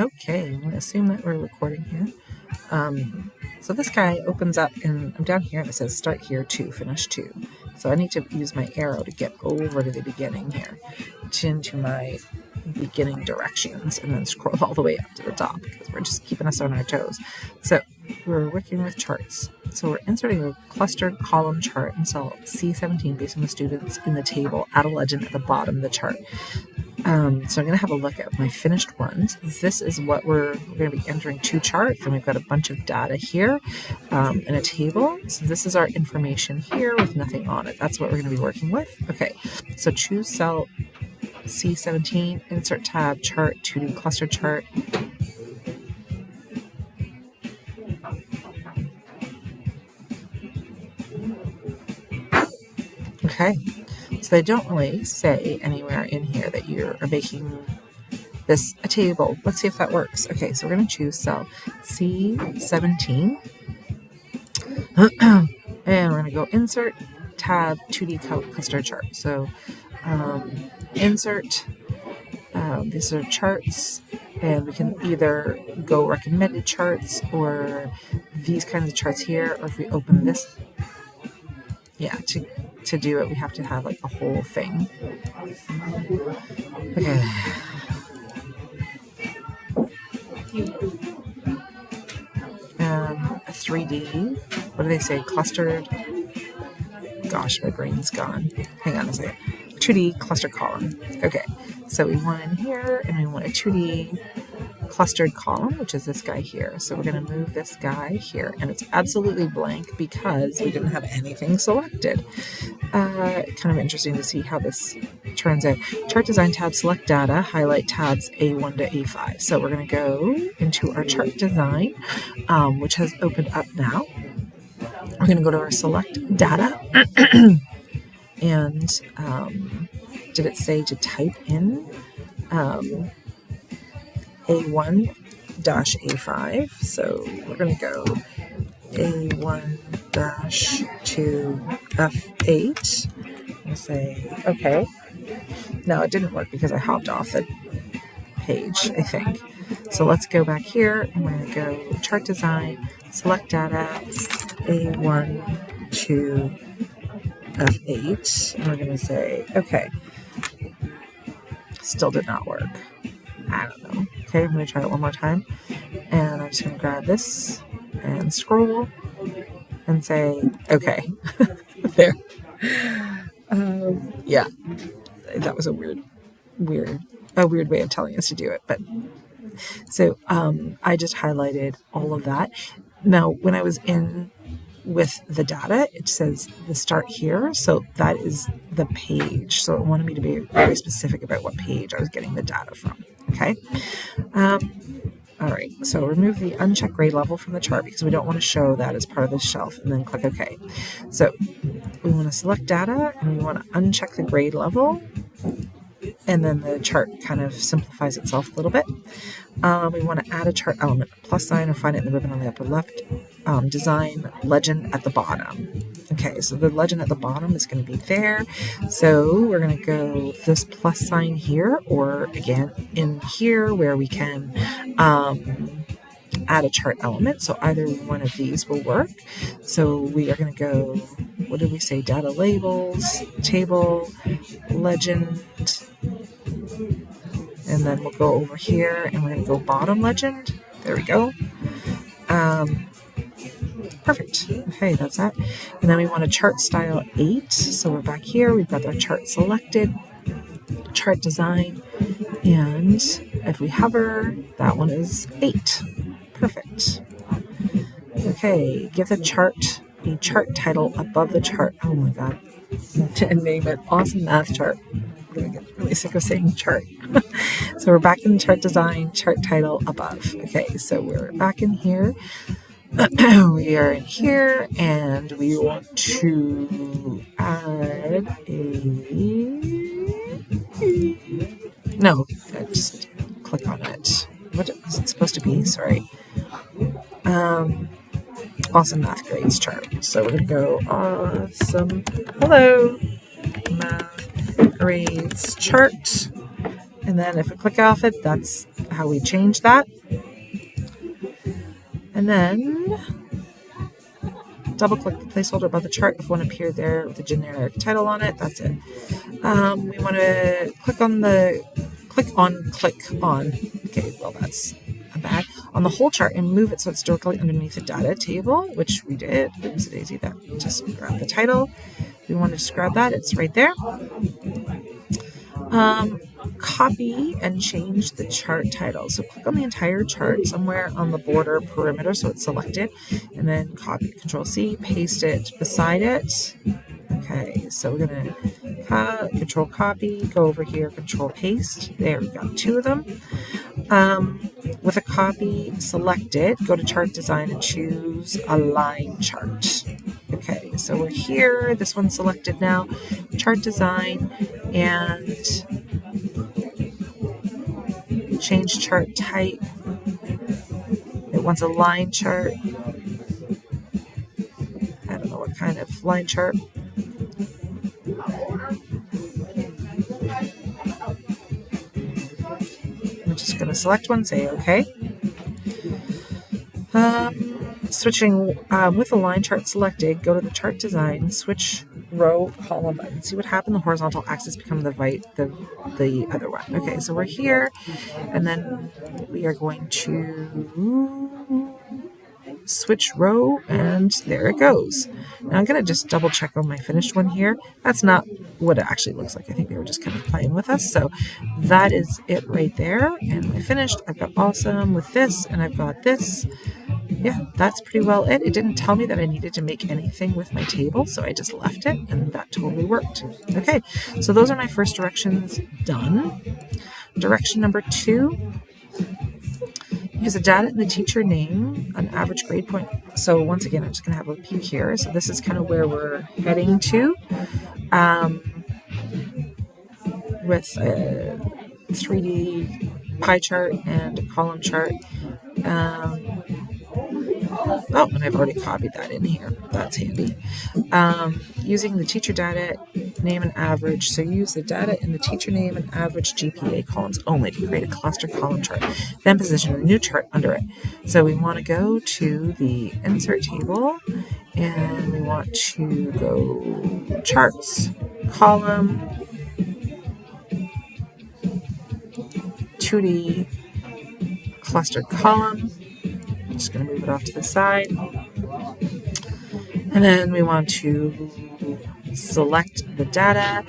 Okay, I'm going to assume that we're recording here. So this guy opens up, and I'm down here, and it says start here 2, finish 2. So I need to use my arrow to get over to the beginning here, into my beginning directions, and then scroll all the way up to the top because we're just keeping us on our toes. So we're working with charts. So we're inserting a clustered column chart in cell C17 based on the students in the table. Add a legend at the bottom of the chart. So I'm going to have a look at my finished ones. This is what we're going to be entering 2 charts, and we've got a bunch of data here in a table. So this is our information here with nothing on it. That's what we're going to be working with. Okay, so choose cell C17, insert tab, chart, 2D cluster chart. Okay, so they don't really say anywhere in here that you're making this a table. Let's see if that works. Okay, so we're going to choose cell C17. And we're going to go insert, tab, 2D cluster chart. So insert, these are charts, and we can either go recommended charts or these kinds of charts here, or if we open this, to do it, we have to have like a whole thing. Okay. A 3D, what do they say? Clustered. Gosh, my brain's gone. Hang on a second. 2D cluster column. Okay, so we want in here, and we want a 2D clustered column, which is this guy here. So we're going to move this guy here, and it's absolutely blank because we didn't have anything selected. Kind of interesting to see how this turns out. Chart design tab, select data, highlight tabs A1 to A5. So we're going to go into our chart design, which has opened up now. We're going to go to our select data, and did it say to type in A1-A5? So we're going to go A1-to F8 and say, okay. No, it didn't work because I hopped off the page, I think. So let's go back here, and we're going to go chart design, select data, A1 to F8, and we're going to say, okay. Still did not work. I don't know. Okay, I'm going to try it one more time, and I'm just going to grab this and scroll and say, okay. There. Yeah, that was a weird way of telling us to do it. But so I just highlighted all of that. Now, when I was in with the data, it says the start here. So that is the page. So it wanted me to be very specific about what page I was getting the data from. Okay. All right. So remove the unchecked grade level from the chart because we don't want to show that as part of the shelf, and then click OK. So we want to select data, and we want to uncheck the grade level. And then the chart kind of simplifies itself a little bit. We want to add a chart element, plus sign, or find it in the ribbon on the upper left. Design legend at the bottom. Okay, so the legend at the bottom is going to be there. So we're going to go this plus sign here, or again in here where we can add a chart element. So either one of these will work. So we are going to go, what did we say? Data labels, table, legend. And then we'll go over here, and we're going to go bottom legend. There we go. Perfect. Okay, that's that. And then we want a chart style 8. So we're back here. We've got our chart selected, chart design. And if we hover, that one is 8. Perfect. Okay, give the chart a chart title above the chart. Oh my God. And name it Awesome Math Chart. I'm going to get really sick of saying chart. So we're back in chart design, chart title above. Okay, so we're back in here. We are in here, and we want to add just click on it. What is it supposed to be? Sorry. Awesome Math Grades chart. So we're going to go awesome. Hello. Math Grades chart. And then if we click off it, that's how we change that. And then double click the placeholder above the chart if one appeared there with a generic title on it. That's it. We want to click on. Okay, well, that's bad. On the whole chart and move it so it's directly underneath the data table, which we did. Oops, daisy, that. Just grab the title. We want to just grab that. It's right there. Copy and change the chart title. So click on the entire chart somewhere on the border perimeter so it's selected, and then copy, Control C, paste it beside it. Okay, so we're going to Control Copy, go over here, Control Paste. There, we got 2 of them. With a copy selected, go to Chart Design and choose Align Chart. Okay, so we're here. This one's selected now. Chart Design and change chart type. It wants a line chart. I don't know what kind of line chart. I'm just going to select one, say OK. Switching with the line chart selected, go to the chart design, switch row column button. See what happened? The horizontal axis become the other one. Okay, so we're here, and then we are going to switch row, and there it goes. Now I'm going to just double check on my finished one here. That's not what it actually looks like. I think they were just kind of playing with us. So that is it right there. And I finished. I've got awesome with this, and I've got this. Yeah, that's pretty well it. It didn't tell me that I needed to make anything with my table, so I just left it, and that totally worked. Okay, so those are my first directions done. Direction number 2. Use the data in the teacher name, an average grade point. So once again, I'm just going to have a peek here. So this is kind of where we're heading to with a 3D pie chart and a column chart. Oh, and I've already copied that in here. That's handy. Using the teacher data name and average. So use the data in the teacher name and average GPA columns only to create a cluster column chart. Then position a new chart under it. So we want to go to the insert table, and we want to go charts, column, 2D clustered column. I'm just going to move it off to the side. And then we want to select the data,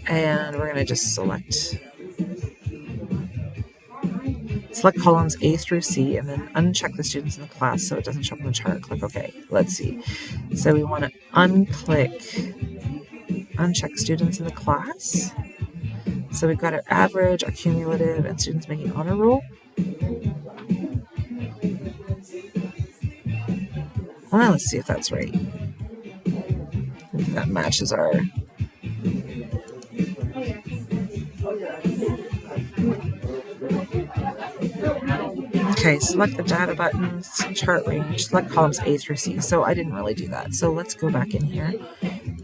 and we're going to just select columns A through C, and then uncheck the students in the class so it doesn't show up on the chart. Click OK. Let's see. So we want to uncheck students in the class. So we've got our average, our cumulative, and students making honor roll. Well, let's see if that's right. If that matches our... Okay, select the data buttons, chart range, select columns A through C. So I didn't really do that. So let's go back in here,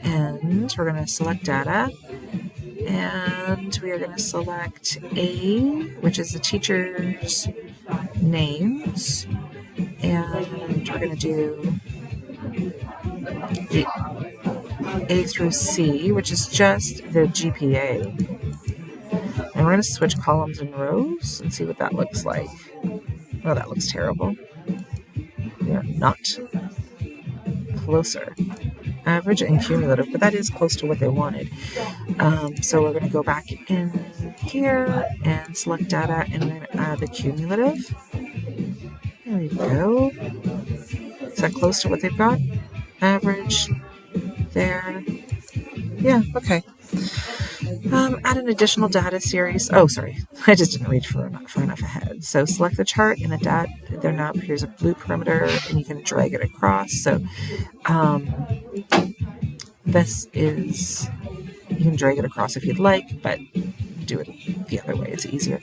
and we're going to select data, and we are going to select A, which is the teacher's names, and we're going to do the A through C, which is just the GPA. And we're going to switch columns and rows and see what that looks like. Oh, that looks terrible. We are not closer. Average and cumulative, but that is close to what they wanted. So we're going to go back in here and select data, and we're going to add the cumulative. There we go. Is that close to what they've got? Average. There. Yeah, okay. Add an additional data series. Oh, sorry. I just didn't reach far enough ahead. So select the chart, and there now appears a blue perimeter, and you can drag it across. So this is, you can drag it across if you'd like, but do it the other way. It's easier.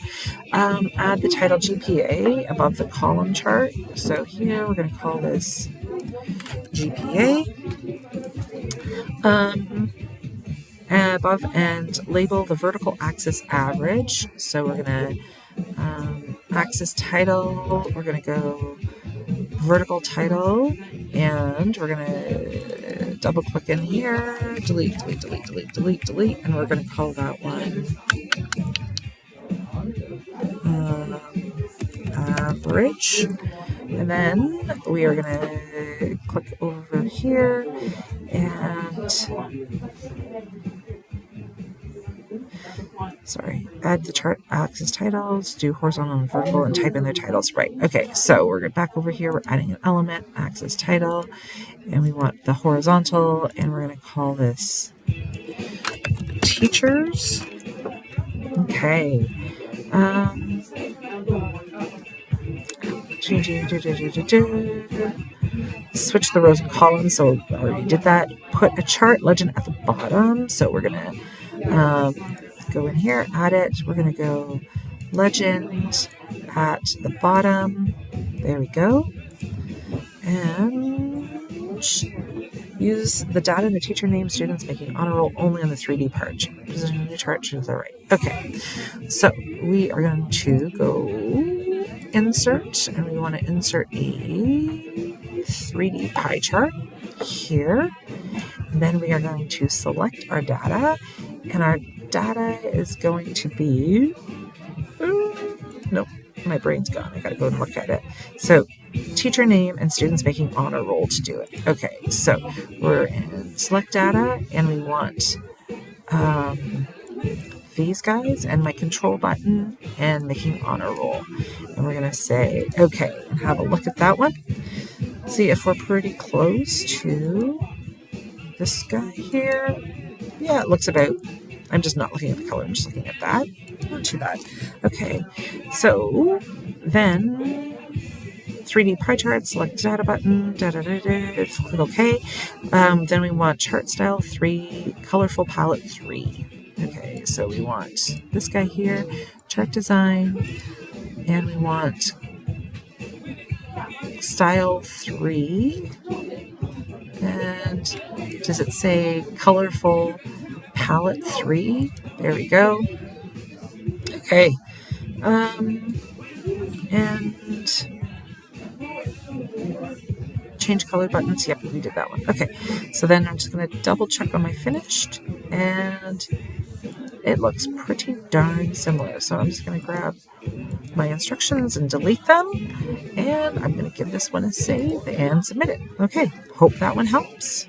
Add the title GPA above the column chart. So here we're going to call this GPA. Above and label the vertical axis average. So we're going to Axis title, we're going to go vertical title, and we're going to double click in here, delete, delete, delete, delete, delete, delete, and we're going to call that one average. And then we are going to click over here and add the chart axis titles, do horizontal and vertical, and type in their titles. Right. Okay, so we're back over here. We're adding an element, axis title, and we want the horizontal, and we're going to call this teachers. Okay. Switch the rows and columns, so I already did that. Put a chart legend at the bottom, so we're gonna go in here, add it. We're gonna go legend at the bottom. There we go. And use the data and the teacher name, students making honor roll only on the 3D part. Position the chart to the right. Okay, so we are going to go insert, and we want to insert a 3D pie chart here. And then we are going to select our data, and our data is going to be, nope, my brain's gone. I gotta go and look at it. So teacher name and students making honor roll to do it. Okay, so we're in select data, and we want these guys and my control button and making honor roll. And we're going to say, okay, and have a look at that one. See if we're pretty close to this guy here. Yeah, it looks about, I'm just not looking at the color, I'm just looking at that. Not too bad. Okay, so then 3D pie chart, select data button, click OK. Then we want chart style 3, colorful palette 3. Okay, so we want this guy here, chart design, and we want style 3. And does it say colorful palette 3? There we go. Okay. And change color buttons. Yep, we did that one. Okay, so then I'm just going to double check on my finished, and it looks pretty darn similar. So I'm just going to grab my instructions and delete them, and I'm going to give this one a save and submit it. Okay, hope that one helps.